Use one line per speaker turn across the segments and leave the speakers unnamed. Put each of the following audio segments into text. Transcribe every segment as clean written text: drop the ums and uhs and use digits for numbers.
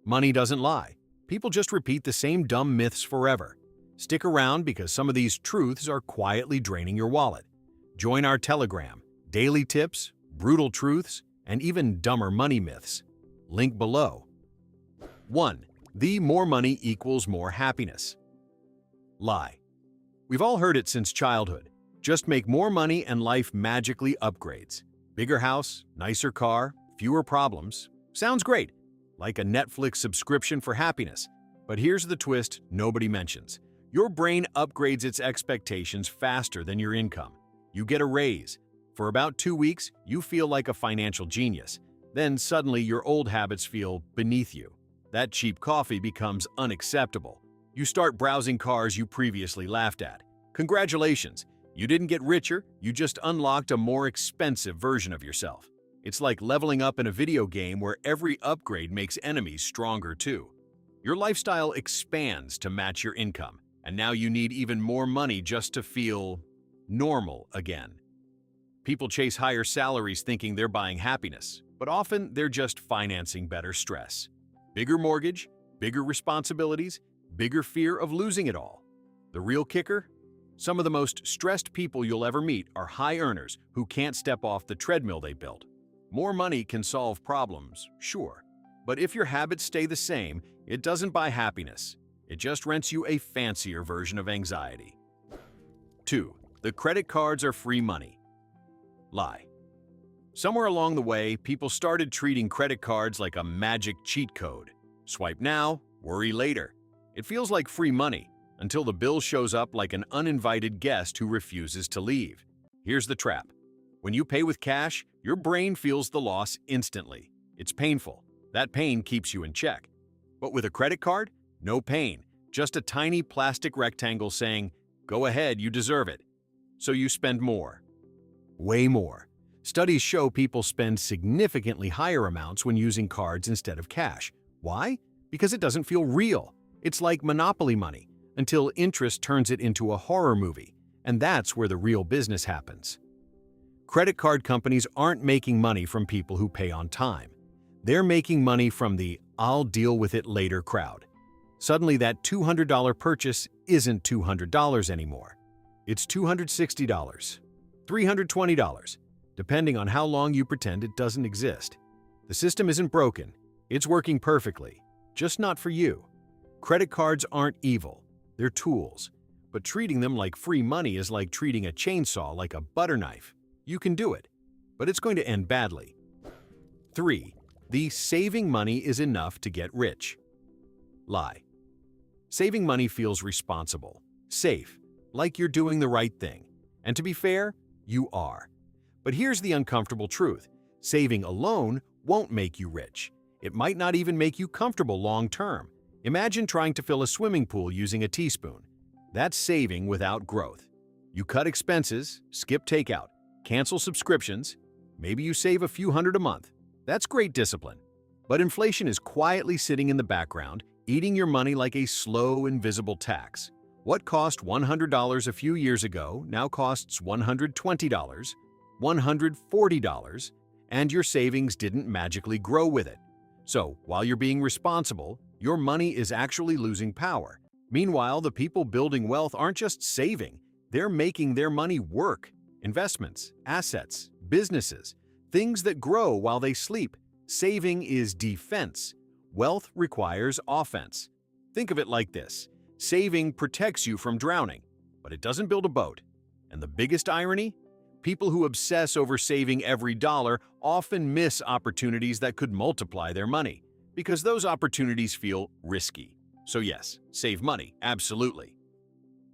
Money doesn't lie. People just repeat the same dumb myths forever. Stick around because some of these truths are quietly draining your wallet. Join our Telegram, daily tips, brutal truths, and even dumber money myths. Link below. 1. The more money equals more happiness. Lie. We've all heard it since childhood. Just make more money and life magically upgrades. Bigger house, nicer car, fewer problems. Sounds great, like a Netflix subscription for happiness. But here's the twist nobody mentions. Your brain upgrades its expectations faster than your income. You get a raise. For about 2 weeks, you feel like a financial genius. Then suddenly your old habits feel beneath you. That cheap coffee becomes unacceptable. You start browsing cars you previously laughed at. Congratulations! You didn't get richer, you just unlocked a more expensive version of yourself. It's like leveling up in a video game where every upgrade makes enemies stronger too. Your lifestyle expands to match your income, and now you need even more money just to feel normal again. People chase higher salaries thinking they're buying happiness, but often they're just financing better stress. Bigger mortgage, bigger responsibilities, bigger fear of losing it all. The real kicker? Some of the most stressed people you'll ever meet are high earners who can't step off the treadmill they built. More money can solve problems, sure. But if your habits stay the same, it doesn't buy happiness. It just rents you a fancier version of anxiety. 2. The credit cards are free money. Lie. Somewhere along the way, people started treating credit cards like a magic cheat code. Swipe now, worry later. It feels like free money, until the bill shows up like an uninvited guest who refuses to leave. Here's the trap. When you pay with cash, your brain feels the loss instantly. It's painful. That pain keeps you in check. But with a credit card, no pain, just a tiny plastic rectangle saying, "Go ahead, you deserve it." So you spend more. Way more. Studies show people spend significantly higher amounts when using cards instead of cash. Why? Because it doesn't feel real. It's like Monopoly money, until interest turns it into a horror movie, and that's where the real business happens. Credit card companies aren't making money from people who pay on time. They're making money from the "I'll deal with it later" crowd. Suddenly that $200 purchase isn't $200 anymore. It's $260, $320, depending on how long you pretend it doesn't exist. The system isn't broken. It's working perfectly, just not for you. Credit cards aren't evil. They're tools. But treating them like free money is like treating a chainsaw like a butter knife. You can do it, but it's going to end badly. 3. The saving money is enough to get rich. Lie. Saving money feels responsible, safe, like you're doing the right thing. And to be fair, you are. But here's the uncomfortable truth. Saving alone won't make you rich. It might not even make you comfortable long term. Imagine trying to fill a swimming pool using a teaspoon. That's saving without growth. You cut expenses, skip takeout, cancel subscriptions. Maybe you save a few hundred a month. That's great discipline. But inflation is quietly sitting in the background, eating your money like a slow, invisible tax. What cost $100 a few years ago now costs $120, $140, and your savings didn't magically grow with it. So, while you're being responsible, your money is actually losing power. Meanwhile, the people building wealth aren't just saving, they're making their money work. Investments, assets, businesses, things that grow while they sleep. Saving is defense. Wealth requires offense. Think of it like this. Saving protects you from drowning, but it doesn't build a boat. And the biggest irony? People who obsess over saving every dollar often miss opportunities that could multiply their money, because those opportunities feel risky. So yes, save money, absolutely.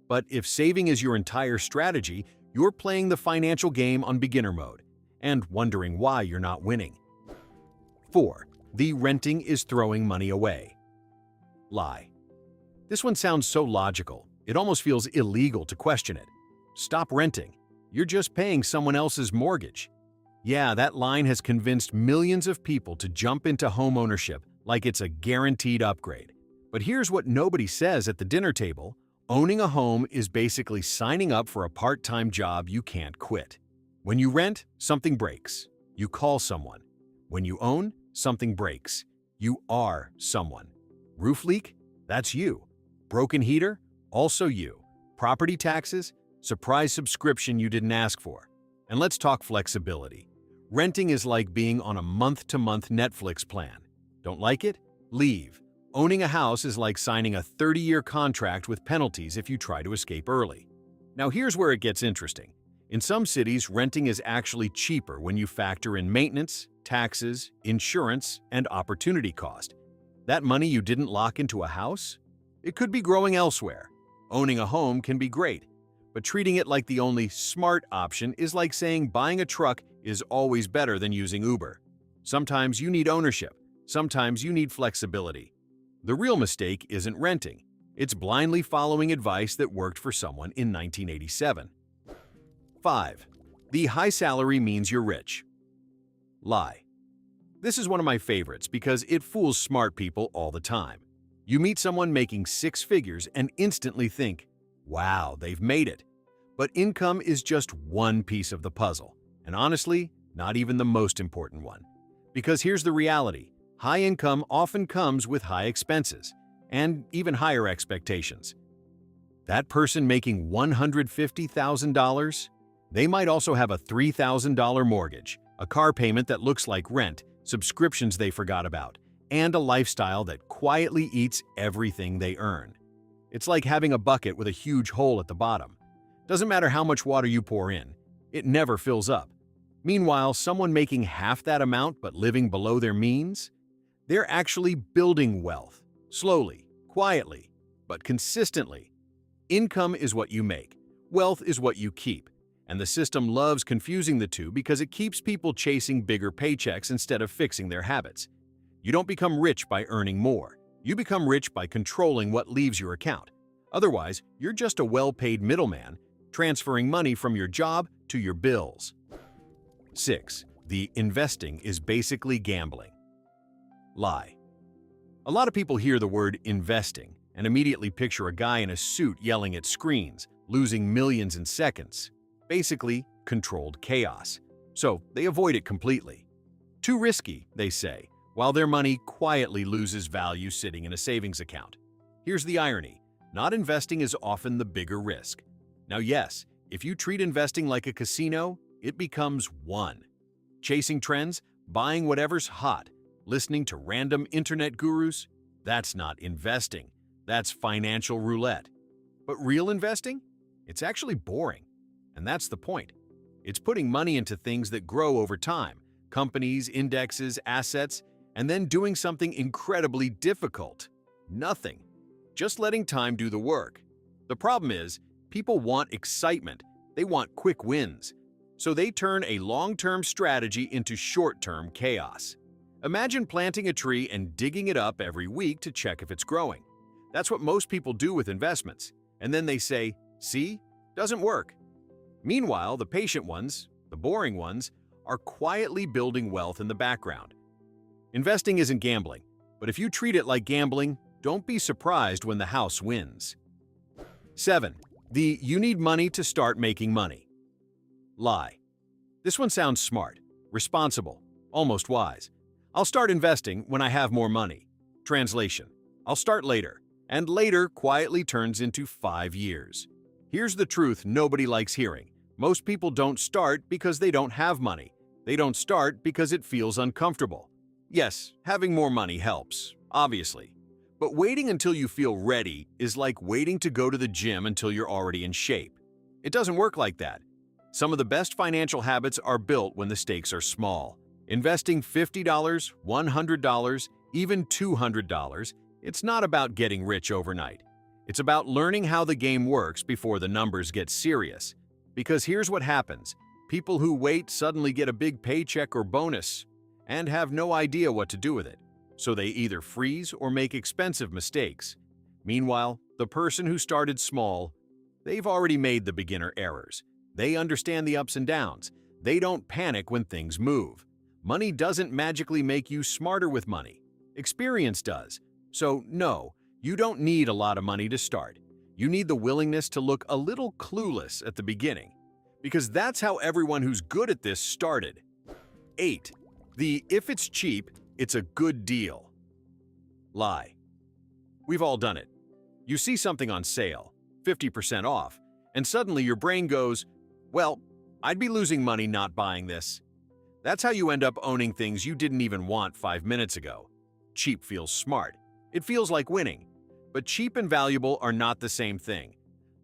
But if saving is your entire strategy, you're playing the financial game on beginner mode and wondering why you're not winning. 4. The renting is throwing money away. Lie. This one sounds so logical, it almost feels illegal to question it. Stop renting. You're just paying someone else's mortgage. Yeah, that line has convinced millions of people to jump into home ownership like it's a guaranteed upgrade. But here's what nobody says at the dinner table. Owning a home is basically signing up for a part-time job you can't quit. When you rent, something breaks. You call someone. When you own, something breaks. You are someone. Roof leak? That's you. Broken heater? Also you. Property taxes? Surprise subscription you didn't ask for. And let's talk flexibility. Renting is like being on a month-to-month Netflix plan. Don't like it? Leave. Owning a house is like signing a 30-year contract with penalties if you try to escape early. Now here's where it gets interesting. In some cities, renting is actually cheaper when you factor in maintenance, taxes, insurance, and opportunity cost. That money you didn't lock into a house? It could be growing elsewhere. Owning a home can be great, but treating it like the only smart option is like saying buying a truck is always better than using Uber. Sometimes you need ownership. Sometimes you need flexibility. The real mistake isn't renting. It's blindly following advice that worked for someone in 1987. 5. The high salary means you're rich. Lie. This is one of my favorites because it fools smart people all the time. You meet someone making 6 figures and instantly think, wow, they've made it. But income is just one piece of the puzzle, and honestly, not even the most important one. Because here's the reality. High income often comes with high expenses, and even higher expectations. That person making $150,000? They might also have a $3,000 mortgage, a car payment that looks like rent, subscriptions they forgot about, and a lifestyle that quietly eats everything they earn. It's like having a bucket with a huge hole at the bottom. Doesn't matter how much water you pour in, it never fills up. Meanwhile, someone making half that amount but living below their means? They're actually building wealth, slowly, quietly, but consistently. Income is what you make, wealth is what you keep, and the system loves confusing the two because it keeps people chasing bigger paychecks instead of fixing their habits. You don't become rich by earning more. You become rich by controlling what leaves your account. Otherwise, you're just a well-paid middleman, transferring money from your job to your bills. 6. The investing is basically gambling. Lie. A lot of people hear the word investing and immediately picture a guy in a suit yelling at screens, losing millions in seconds. Basically, controlled chaos. So they avoid it completely. Too risky, they say, while their money quietly loses value sitting in a savings account. Here's the irony. Not investing is often the bigger risk. Now yes, if you treat investing like a casino, it becomes one. Chasing trends, buying whatever's hot, listening to random internet gurus, that's not investing. That's financial roulette. But real investing? It's actually boring. And that's the point. It's putting money into things that grow over time, companies, indexes, assets, and then doing something incredibly difficult. Nothing. Just letting time do the work. The problem is, people want excitement. They want quick wins. So they turn a long-term strategy into short-term chaos. Imagine planting a tree and digging it up every week to check if it's growing. That's what most people do with investments. And then they say, see, doesn't work. Meanwhile, the patient ones, the boring ones, are quietly building wealth in the background. Investing isn't gambling, but if you treat it like gambling, don't be surprised when the house wins. 7. You need money to start making money. Lie. This one sounds smart, responsible, almost wise. I'll start investing when I have more money. Translation. I'll start later, and later quietly turns into 5 years. Here's the truth nobody likes hearing. Most people don't start because they don't have money. They don't start because it feels uncomfortable. Yes, having more money helps, obviously. But waiting until you feel ready is like waiting to go to the gym until you're already in shape. It doesn't work like that. Some of the best financial habits are built when the stakes are small. Investing $50, $100, even $200, it's not about getting rich overnight. It's about learning how the game works before the numbers get serious. Because here's what happens. People who wait suddenly get a big paycheck or bonus and have no idea what to do with it. So they either freeze or make expensive mistakes. Meanwhile, the person who started small, they've already made the beginner errors. They understand the ups and downs. They don't panic when things move. Money doesn't magically make you smarter with money. Experience does. So no, you don't need a lot of money to start. You need the willingness to look a little clueless at the beginning. Because that's how everyone who's good at this started. 8. If it's cheap, it's a good deal. Lie. We've all done it. You see something on sale, 50% off, and suddenly your brain goes, well, I'd be losing money not buying this. That's how you end up owning things you didn't even want 5 minutes ago. Cheap feels smart. It feels like winning. But cheap and valuable are not the same thing.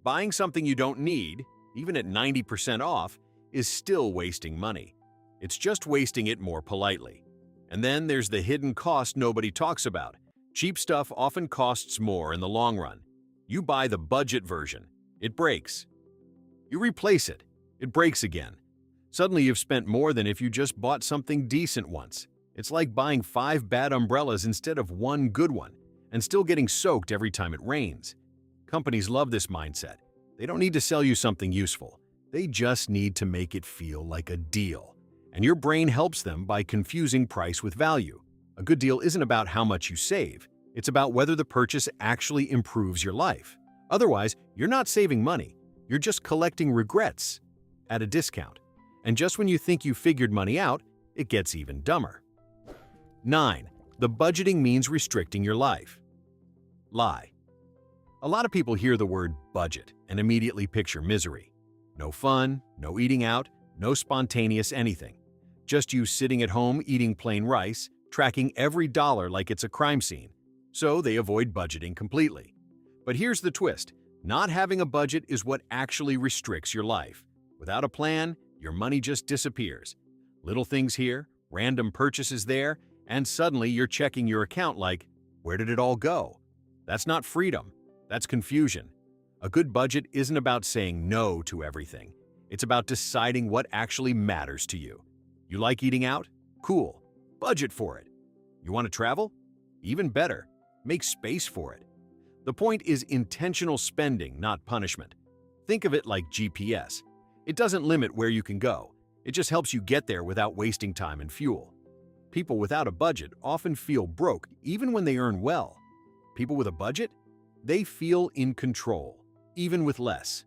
Buying something you don't need, even at 90% off, is still wasting money. It's just wasting it more politely. And then there's the hidden cost nobody talks about. Cheap stuff often costs more in the long run. You buy the budget version. It breaks. You replace it. It breaks again. Suddenly you've spent more than if you just bought something decent once. It's like buying 5 bad umbrellas instead of 1 good one, and still getting soaked every time it rains. Companies love this mindset. They don't need to sell you something useful. They just need to make it feel like a deal. And your brain helps them by confusing price with value. A good deal isn't about how much you save. It's about whether the purchase actually improves your life. Otherwise, you're not saving money. You're just collecting regrets at a discount. And just when you think you figured money out, it gets even dumber. 9. The budgeting means restricting your life. Lie. A lot of people hear the word budget and immediately picture misery. No fun, no eating out, no spontaneous anything. Just you sitting at home eating plain rice, tracking every dollar like it's a crime scene. So they avoid budgeting completely. But here's the twist. Not having a budget is what actually restricts your life. Without a plan, your money just disappears. Little things here, random purchases there, and suddenly you're checking your account like, where did it all go? That's not freedom. That's confusion. A good budget isn't about saying no to everything. It's about deciding what actually matters to you. You like eating out? Cool. Budget for it. You want to travel? Even better. Make space for it. The point is intentional spending, not punishment. Think of it like GPS. It doesn't limit where you can go. It just helps you get there without wasting time and fuel. People without a budget often feel broke even when they earn well. People with a budget? They feel in control, even with less.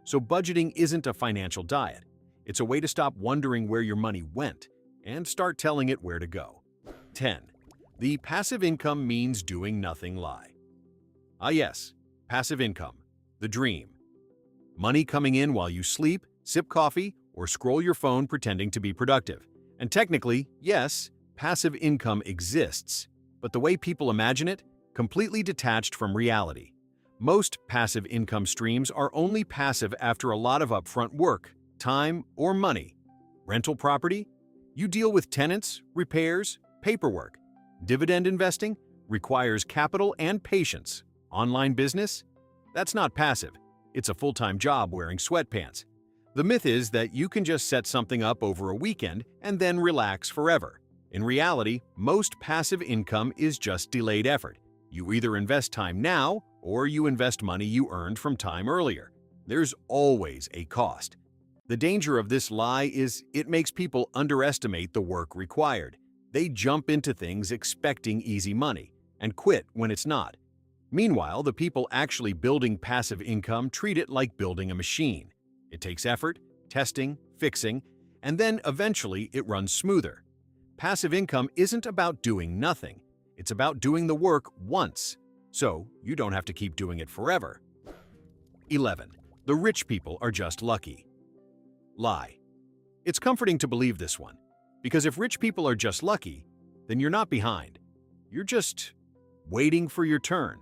So budgeting isn't a financial diet. It's a way to stop wondering where your money went and start telling it where to go. 10. The passive income means doing nothing lie. Ah yes, passive income, the dream. Money coming in while you sleep, sip coffee, or scroll your phone pretending to be productive. And technically, yes, passive income exists, but the way people imagine it, completely detached from reality. Most passive income streams are only passive after a lot of upfront work, time, or money. Rental property? You deal with tenants, repairs, paperwork. Dividend investing requires capital and patience. Online business? That's not passive. It's a full-time job wearing sweatpants. The myth is that you can just set something up over a weekend and then relax forever. In reality, most passive income is just delayed effort. You either invest time now or you invest money you earned from time earlier. There's always a cost. The danger of this lie is it makes people underestimate the work required. They jump into things expecting easy money and quit when it's not. Meanwhile, the people actually building passive income treat it like building a machine. It takes effort, testing, fixing, and then eventually it runs smoother. Passive income isn't about doing nothing. It's about doing the work once, so you don't have to keep doing it forever. 11. The rich people are just lucky. Lie. It's comforting to believe this one, because if rich people are just lucky, then you're not behind. You're just waiting for your turn.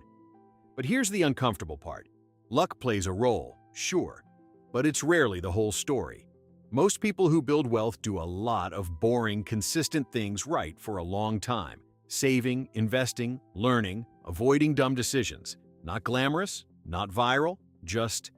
But here's the uncomfortable part. Luck plays a role, sure, but it's rarely the whole story. Most people who build wealth do a lot of boring, consistent things right for a long time. Saving, investing, learning, avoiding dumb decisions. Not glamorous, not viral, just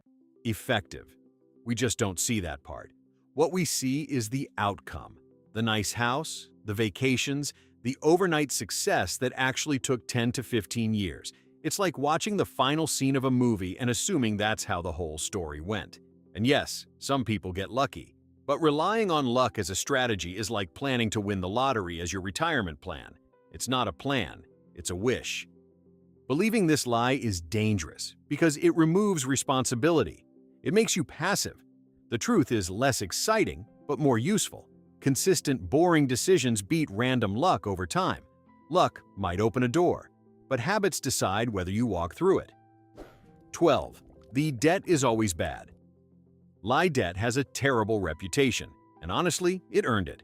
effective. We just don't see that part. What we see is the outcome. The nice house, the vacations, the overnight success that actually took 10 to 15 years. It's like watching the final scene of a movie and assuming that's how the whole story went. And yes, some people get lucky. But relying on luck as a strategy is like planning to win the lottery as your retirement plan. It's not a plan, it's a wish. Believing this lie is dangerous because it removes responsibility. It makes you passive. The truth is less exciting, but more useful. Consistent, boring decisions beat random luck over time. Luck might open a door, but habits decide whether you walk through it. 12. The debt is always bad. Lie debt has a terrible reputation, and honestly, it earned it.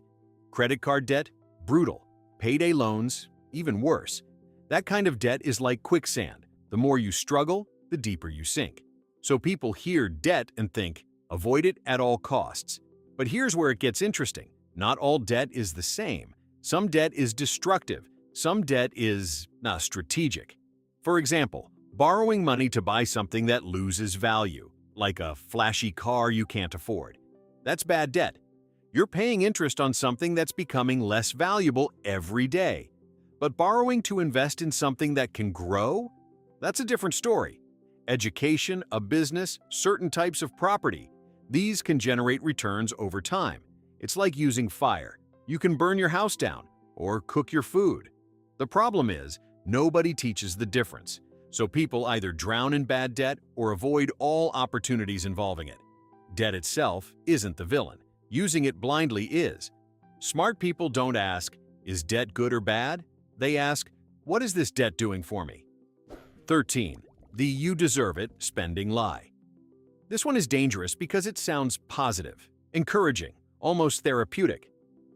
Credit card debt? Brutal. Payday loans? Even worse. That kind of debt is like quicksand. The more you struggle, the deeper you sink. So people hear debt and think, avoid it at all costs. But here's where it gets interesting. Not all debt is the same. Some debt is destructive. Some debt is strategic. For example, borrowing money to buy something that loses value, like a flashy car you can't afford. That's bad debt. You're paying interest on something that's becoming less valuable every day. But borrowing to invest in something that can grow? That's a different story. Education, a business, certain types of property. These can generate returns over time. It's like using fire. You can burn your house down or cook your food. The problem is, nobody teaches the difference. So people either drown in bad debt or avoid all opportunities involving it. Debt itself isn't the villain. Using it blindly is. Smart people don't ask, is debt good or bad? They ask, what is this debt doing for me? 13. The you deserve it spending lie. This one is dangerous because it sounds positive, encouraging, almost therapeutic.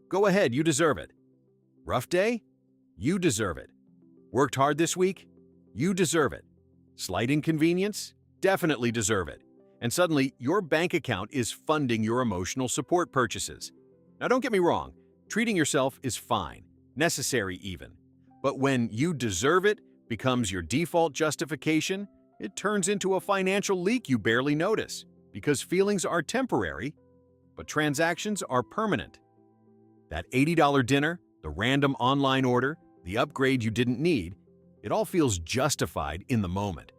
Go ahead, you deserve it. Rough day? You deserve it. Worked hard this week? You deserve it. Slight inconvenience? Definitely deserve it. And suddenly, your bank account is funding your emotional support purchases. Now don't get me wrong, treating yourself is fine, necessary even. But when you deserve it becomes your default justification, it turns into a financial leak you barely notice, because feelings are temporary, but transactions are permanent. That $80 dinner, the random online order, the upgrade you didn't need, it all feels justified in the moment.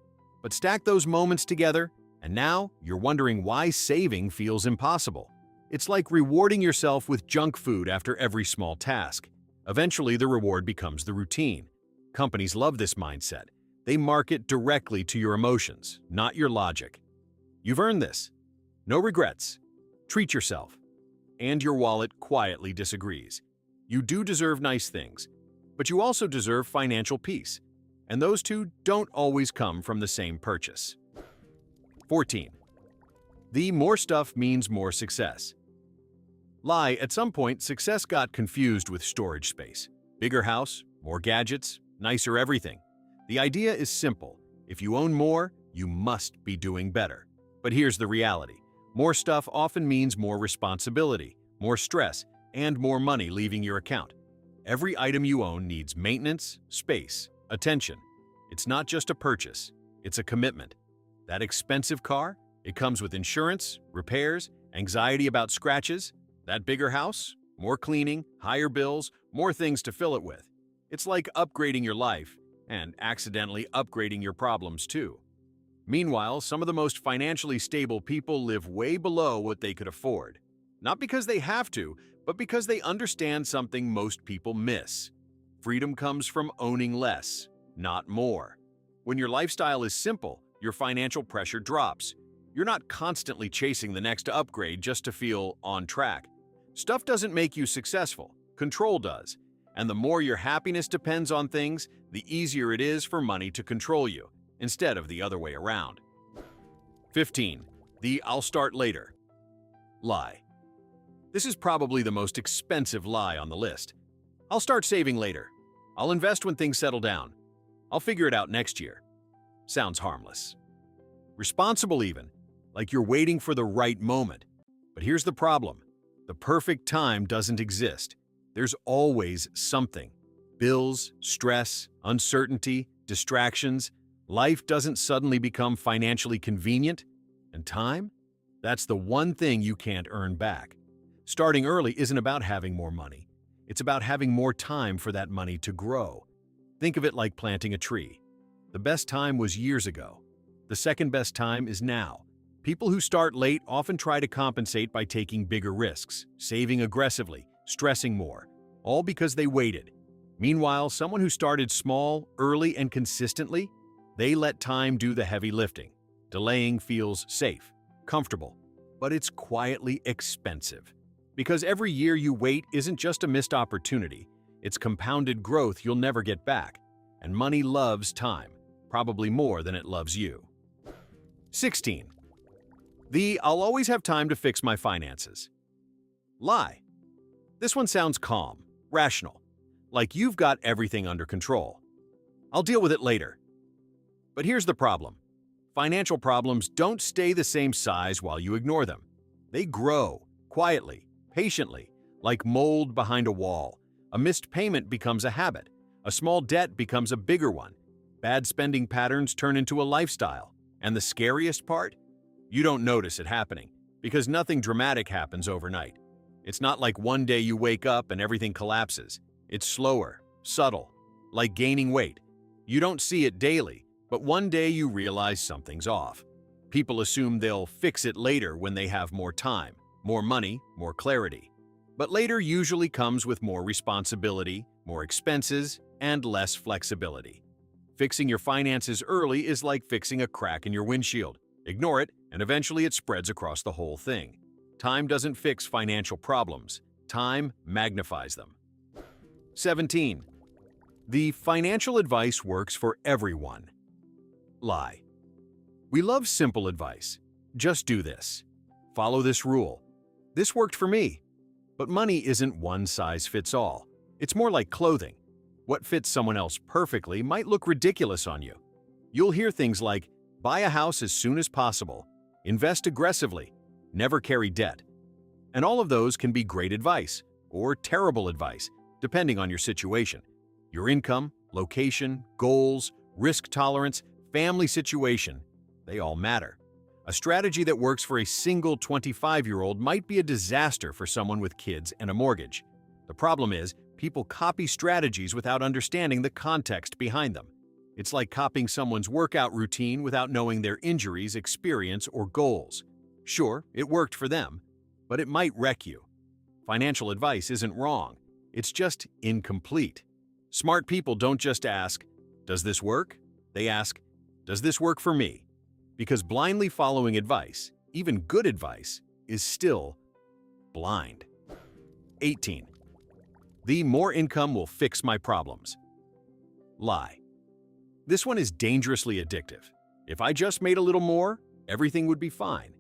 But stack those moments together, and now you're wondering why saving feels impossible. It's like rewarding yourself with junk food after every small task. Eventually, the reward becomes the routine. Companies love this mindset. They market directly to your emotions, not your logic. You've earned this. No regrets. Treat yourself. And your wallet quietly disagrees. You do deserve nice things, but you also deserve financial peace. And those two don't always come from the same purchase. 14. The more stuff means more success. Lie, at some point, success got confused with storage space. Bigger house, more gadgets, nicer everything. The idea is simple. If you own more, you must be doing better. But here's the reality. More stuff often means more responsibility, more stress, and more money leaving your account. Every item you own needs maintenance, space, attention. It's not just a purchase, it's a commitment. That expensive car, it comes with insurance, repairs, anxiety about scratches. That bigger house, more cleaning, higher bills, more things to fill it with. It's like upgrading your life and accidentally upgrading your problems too. Meanwhile, some of the most financially stable people live way below what they could afford. Not because they have to, but because they understand something most people miss. Freedom comes from owning less, not more. When your lifestyle is simple, your financial pressure drops. You're not constantly chasing the next upgrade just to feel on track. Stuff doesn't make you successful, control does. And the more your happiness depends on things, the easier it is for money to control you, instead of the other way around. 15. The I'll start later. Lie. This is probably the most expensive lie on the list. I'll start saving later. I'll invest when things settle down. I'll figure it out next year. Sounds harmless. Responsible even, like you're waiting for the right moment. But here's the problem. The perfect time doesn't exist. There's always something. Bills, stress, uncertainty, distractions. Life doesn't suddenly become financially convenient. And time? That's the one thing you can't earn back. Starting early isn't about having more money. It's about having more time for that money to grow. Think of it like planting a tree. The best time was years ago. The second best time is now. People who start late often try to compensate by taking bigger risks, saving aggressively, stressing more, all because they waited. Meanwhile, someone who started small, early, and consistently, they let time do the heavy lifting. Delaying feels safe, comfortable, but it's quietly expensive. Because every year you wait isn't just a missed opportunity, it's compounded growth you'll never get back. and money loves time, probably more than it loves you. 16. The I'll always have time to fix my finances. Lie. This one sounds calm, rational, like you've got everything under control. I'll deal with it later. But here's the problem. Financial problems don't stay the same size while you ignore them. They grow, quietly, patiently, like mold behind a wall. A missed payment becomes a habit. A small debt becomes a bigger one. Bad spending patterns turn into a lifestyle. And the scariest part? You don't notice it happening, because nothing dramatic happens overnight. It's not like one day you wake up and everything collapses. It's slower, subtle, like gaining weight. You don't see it daily, but one day you realize something's off. People assume they'll fix it later when they have more time, more money, more clarity. But later usually comes with more responsibility, more expenses, and less flexibility. Fixing your finances early is like fixing a crack in your windshield. Ignore it, and eventually it spreads across the whole thing. Time doesn't fix financial problems. Time magnifies them. 17. The financial advice works for everyone. Lie. We love simple advice. Just do this. Follow this rule. This worked for me. But money isn't one size fits all. It's more like clothing. What fits someone else perfectly might look ridiculous on you. You'll hear things like, buy a house as soon as possible, invest aggressively, never carry debt. And all of those can be great advice or terrible advice, depending on your situation. Your income, location, goals, risk tolerance, family situation, they all matter. A strategy that works for a single 25-year-old might be a disaster for someone with kids and a mortgage. The problem is, people copy strategies without understanding the context behind them. It's like copying someone's workout routine without knowing their injuries, experience, or goals. Sure, it worked for them, but it might wreck you. Financial advice isn't wrong. It's just incomplete. Smart people don't just ask, does this work? They ask, does this work for me? Because blindly following advice, even good advice, is still blind. 18. The more income will fix my problems. Lie. This one is dangerously addictive. If I just made a little more, everything would be fine.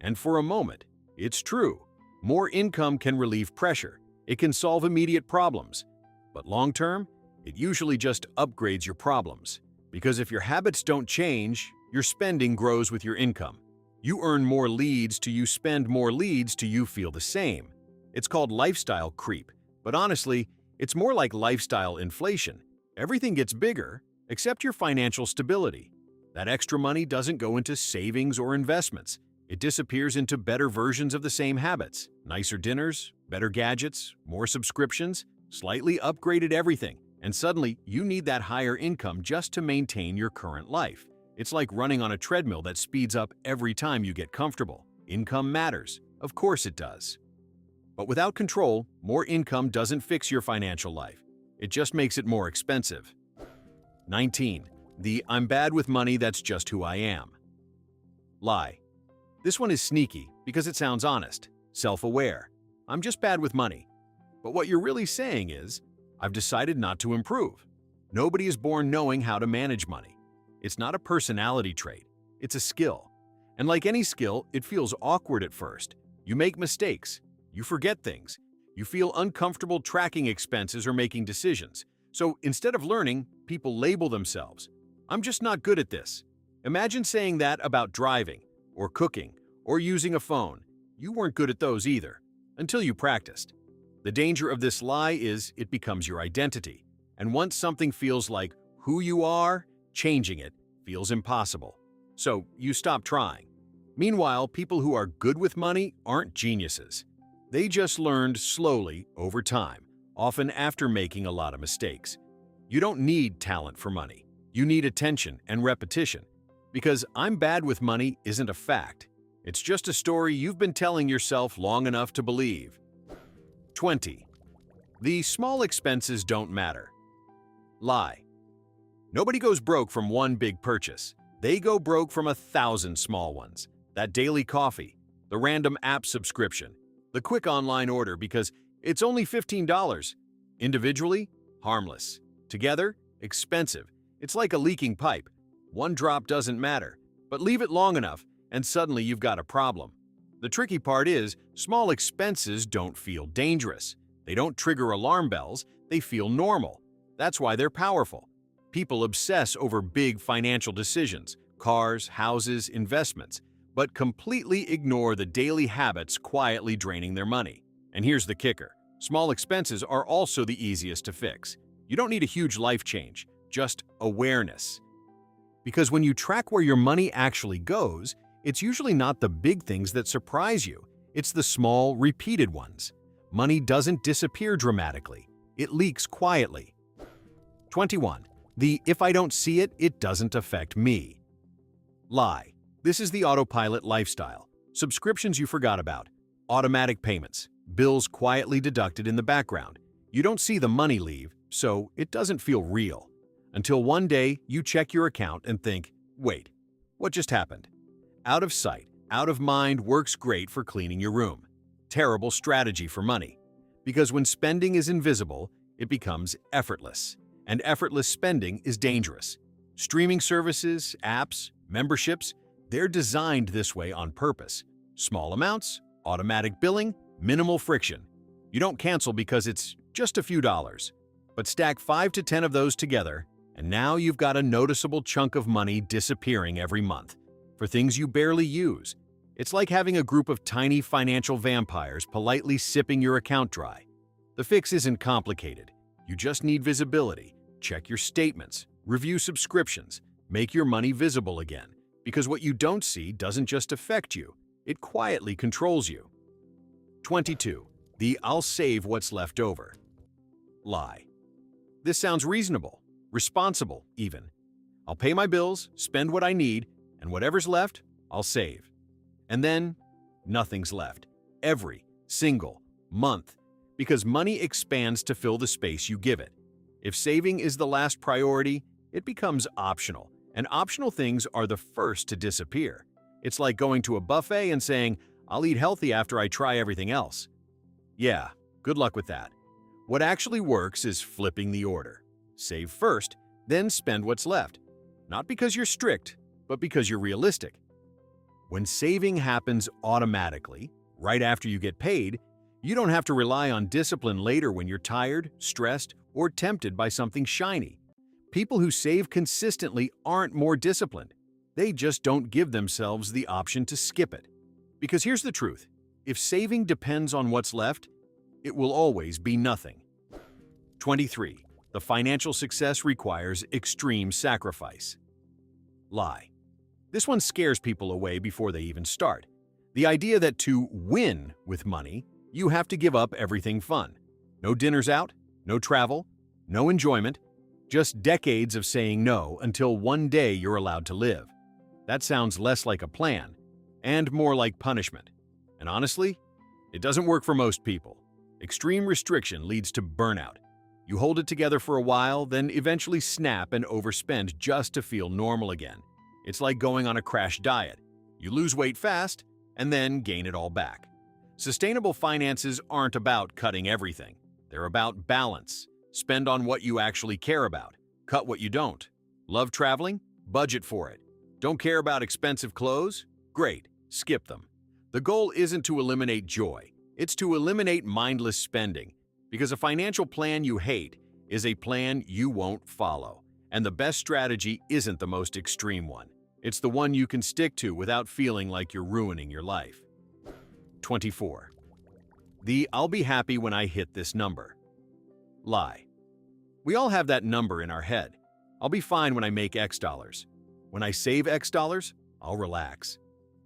And for a moment, it's true. More income can relieve pressure. It can solve immediate problems. But long-term, it usually just upgrades your problems. Because if your habits don't change, your spending grows with your income. You earn more leads to you spend more leads to you feel the same. It's called lifestyle creep. But honestly, it's more like lifestyle inflation. Everything gets bigger, except your financial stability. That extra money doesn't go into savings or investments. It disappears into better versions of the same habits. Nicer dinners, better gadgets, more subscriptions, slightly upgraded everything. And suddenly, you need that higher income just to maintain your current life. It's like running on a treadmill that speeds up every time you get comfortable. Income matters. Of course it does. But without control, more income doesn't fix your financial life. It just makes it more expensive. 19. The I'm bad with money, that's just who I am. Lie. This one is sneaky because it sounds honest, self-aware. I'm just bad with money. But what you're really saying is, I've decided not to improve. Nobody is born knowing how to manage money. It's not a personality trait. It's a skill. And like any skill, it feels awkward at first. You make mistakes. You forget things. You feel uncomfortable tracking expenses or making decisions. So instead of learning, people label themselves. I'm just not good at this. Imagine saying that about driving, or cooking, or using a phone. You weren't good at those either, until you practiced. The danger of this lie is it becomes your identity. And once something feels like who you are, changing it feels impossible. So you stop trying. Meanwhile, people who are good with money aren't geniuses. They just learned slowly over time, often after making a lot of mistakes. You don't need talent for money. You need attention and repetition. Because I'm bad with money isn't a fact. It's just a story you've been telling yourself long enough to believe. 20. The small expenses don't matter. Lie. Nobody goes broke from one big purchase. They go broke from 1,000 small ones. That daily coffee, the random app subscription, the quick online order because it's only $15. Individually, harmless. Together, expensive. It's like a leaking pipe. One drop doesn't matter, but leave it long enough, and suddenly you've got a problem. The tricky part is, small expenses don't feel dangerous. They don't trigger alarm bells, they feel normal. That's why they're powerful. People obsess over big financial decisions, cars, houses, investments, but completely ignore the daily habits quietly draining their money. And here's the kicker. Small expenses are also the easiest to fix. You don't need a huge life change, just awareness. Because when you track where your money actually goes, it's usually not the big things that surprise you. It's the small, repeated ones. Money doesn't disappear dramatically. It leaks quietly. 21. The "if I don't see it, it doesn't affect me" lie. This is the autopilot lifestyle. Subscriptions you forgot about, automatic payments, bills quietly deducted in the background. You don't see the money leave, so it doesn't feel real. Until one day you check your account and think, wait, what just happened? Out of sight, out of mind works great for cleaning your room. Terrible strategy for money. Because when spending is invisible, it becomes effortless. And effortless spending is dangerous. Streaming services, apps, memberships, they're designed this way on purpose. Small amounts, automatic billing, minimal friction. You don't cancel because it's just a few dollars. But stack 5 to 10 of those together, and now you've got a noticeable chunk of money disappearing every month for things you barely use. It's like having a group of tiny financial vampires politely sipping your account dry. The fix isn't complicated. You just need visibility. Check your statements, review subscriptions, make your money visible again. Because what you don't see doesn't just affect you, it quietly controls you. 22. The "I'll save what's left over" lie. This sounds reasonable, responsible even. I'll pay my bills, spend what I need, and whatever's left, I'll save. And then, nothing's left. Every single month. Because money expands to fill the space you give it. If saving is the last priority, it becomes optional. And optional things are the first to disappear. It's like going to a buffet and saying, I'll eat healthy after I try everything else. Yeah, good luck with that. What actually works is flipping the order. Save first, then spend what's left. Not because you're strict, but because you're realistic. When saving happens automatically, right after you get paid, you don't have to rely on discipline later when you're tired, stressed, or tempted by something shiny. People who save consistently aren't more disciplined. They just don't give themselves the option to skip it. Because here's the truth. If saving depends on what's left, it will always be nothing. 23. The financial success requires extreme sacrifice lie. This one scares people away before they even start. The idea that to win with money, you have to give up everything fun. No dinners out, no travel, no enjoyment, just decades of saying no until one day you're allowed to live. That sounds less like a plan and more like punishment. And honestly, it doesn't work for most people. Extreme restriction leads to burnout. You hold it together for a while, then eventually snap and overspend just to feel normal again. It's like going on a crash diet. You lose weight fast and then gain it all back. Sustainable finances aren't about cutting everything. They're about balance. Spend on what you actually care about. Cut what you don't. Love traveling? Budget for it. Don't care about expensive clothes? Great, skip them. The goal isn't to eliminate joy. It's to eliminate mindless spending. Because a financial plan you hate is a plan you won't follow. And the best strategy isn't the most extreme one. It's the one you can stick to without feeling like you're ruining your life. 24. The "I'll be happy when I hit this number" lie. We all have that number in our head. I'll be fine when I make X dollars. When I save X dollars, I'll relax.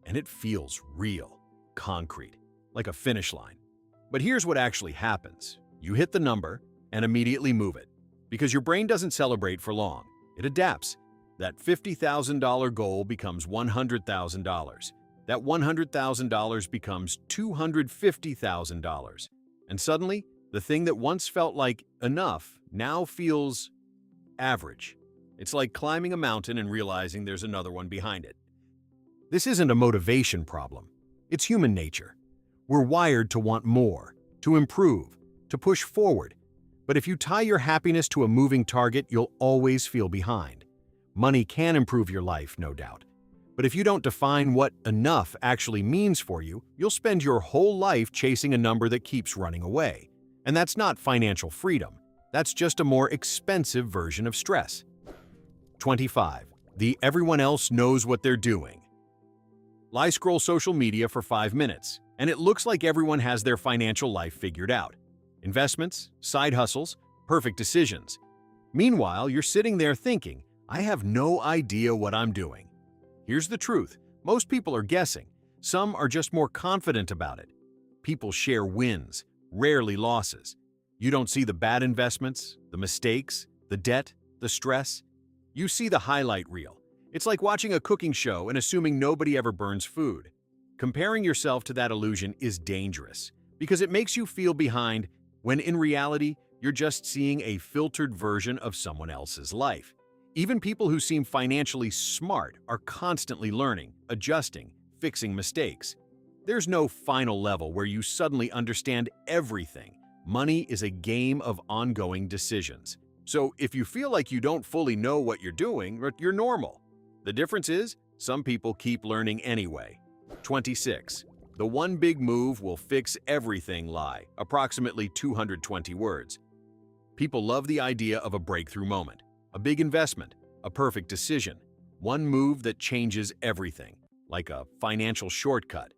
And it feels real, concrete, like a finish line. But here's what actually happens. You hit the number and immediately move it. Because your brain doesn't celebrate for long. It adapts. That $50,000 goal becomes $100,000. That $100,000 becomes $250,000. And suddenly, the thing that once felt like enough now feels average. It's like climbing a mountain and realizing there's another one behind it. This isn't a motivation problem. It's human nature. We're wired to want more, to improve, to push forward. But if you tie your happiness to a moving target, you'll always feel behind. Money can improve your life, no doubt. But if you don't define what enough actually means for you, you'll spend your whole life chasing a number that keeps running away. And that's not financial freedom. That's just a more expensive version of stress. 25. The everyone else knows what they're doing. I scroll social media for 5 minutes, and it looks like everyone has their financial life figured out. Investments, side hustles, perfect decisions. Meanwhile, you're sitting there thinking, I have no idea what I'm doing. Here's the truth. Most people are guessing. Some are just more confident about it. People share wins, rarely losses. You don't see the bad investments, the mistakes, the debt, the stress. You see the highlight reel. It's like watching a cooking show and assuming nobody ever burns food. Comparing yourself to that illusion is dangerous because it makes you feel behind when in reality, you're just seeing a filtered version of someone else's life. Even people who seem financially smart are constantly learning, adjusting, fixing mistakes. There's no final level where you suddenly understand everything. Money is a game of ongoing decisions. So if you feel like you don't fully know what you're doing, you're normal. The difference is, some people keep learning anyway. 26. The one big move will fix everything lie, approximately 220 words. People love the idea of a breakthrough moment, a big investment, a perfect decision, one move that changes everything, like a financial shortcut.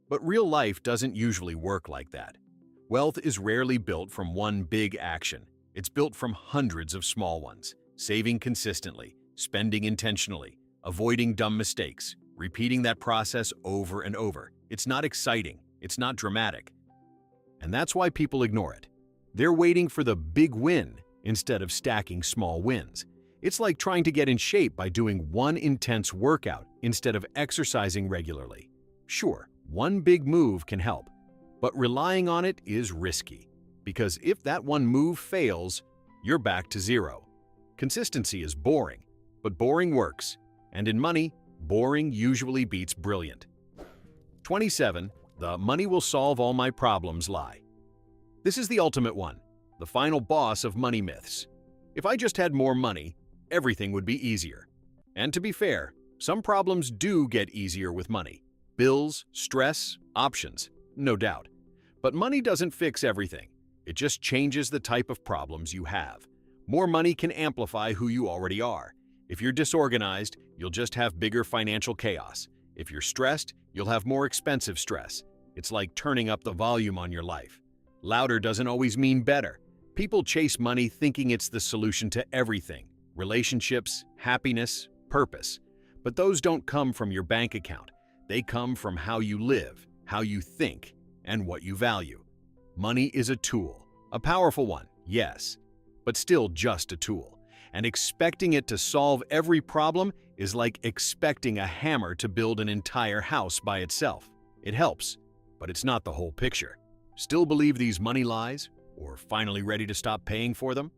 But real life doesn't usually work like that. Wealth is rarely built from one big action. It's built from hundreds of small ones, saving consistently, spending intentionally, avoiding dumb mistakes, repeating that process over and over. It's not exciting, it's not dramatic. And that's why people ignore it. They're waiting for the big win instead of stacking small wins. It's like trying to get in shape by doing one intense workout instead of exercising regularly. Sure, one big move can help, but relying on it is risky. Because if that one move fails, you're back to zero. Consistency is boring, but boring works. And in money, boring usually beats brilliant. 27. The money will solve all my problems lie. This is the ultimate one, the final boss of money myths. If I just had more money, everything would be easier. And to be fair, some problems do get easier with money. Bills, stress, options, no doubt. But money doesn't fix everything. It just changes the type of problems you have. More money can amplify who you already are. If you're disorganized, you'll just have bigger financial chaos. If you're stressed, you'll have more expensive stress. It's like turning up the volume on your life. Louder doesn't always mean better. People chase money thinking it's the solution to everything: relationships, happiness, purpose. But those don't come from your bank account. They come from how you live, how you think, and what you value. Money is a tool, a powerful one, yes, but still just a tool. And expecting it to solve every problem is like expecting a hammer to build an entire house by itself. It helps, but it's not the whole picture. Still believe these money lies? Or finally ready to stop paying for them?